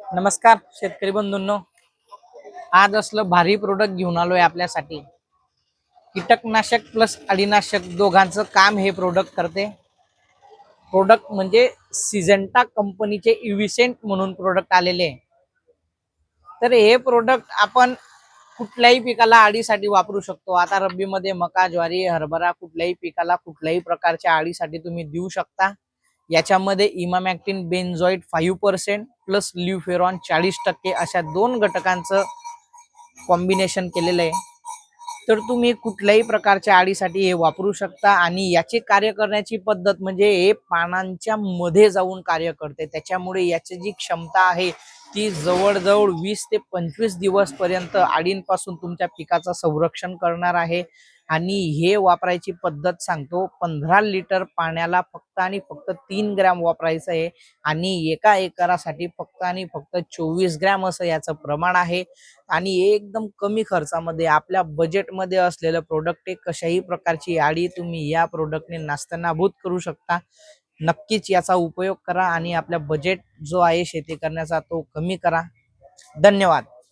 नमस्कार शेतकरी बंधूंनो, आज असलं भारी प्रोडक्ट घेऊन आलोय आपल्यासाठी। कीटकनाशक प्लस अळीनाशक दोघांचं काम हे प्रोडक्ट करते। प्रोडक्ट म्हणजे सिजेंटा कंपनीचे इव्हिसेंट म्हणून प्रोडक्ट आलेले। तर हे प्रोडक्ट आपण कुठल्याही पिकाला अळीसाठी वापरू शकतो। आता रब्बीमध्ये मका, ज्वारी, हरभरा कुठल्याही पिकाला कुठल्याही प्रकारच्या अळीसाठी तुम्ही देऊ शकता। याच्यामध्ये इमामॅक्टिन बेंझोएट 5% प्लस ल्युफेरॉन 40% अशा दोन घटकांचं कॉम्बिनेशन केलेलं आहे। तर तुम्ही कुठल्याही प्रकारच्या अळीसाठी हे वापरू शकता आणि याची कार्य करण्याची पद्धत म्हणजे हे पानांच्या मध्ये जाऊन कार्य करते। त्याच्यामुळे याची जी क्षमता आहे ती जवळजवळ 20 ते 25 दिवस पर्यंत अळींपासून तुमच्या पिकाचं संरक्षण करणार आहे। आणि हे वापरायची पद्धत सांगतो, 15 लिटर पाण्याला फक्त आणि फक्त 3 ग्रॅम वापरायचं आहे आणि एका एकरासाठी फक्त आणि फक्त 24 ग्रॅम असं याचं प्रमाण आहे। आणि एकदम कमी खर्चामध्ये आपल्या बजेटमध्ये असलेलं प्रोडक्ट आहे। कशाही प्रकारची अळी तुम्ही या प्रोडक्टने नास्तनाबूत करू शकता। नक्कीच याचा उपयोग करा आणि आपल्या बजेट जो आहे शेती करण्याचा तो कमी करा। धन्यवाद।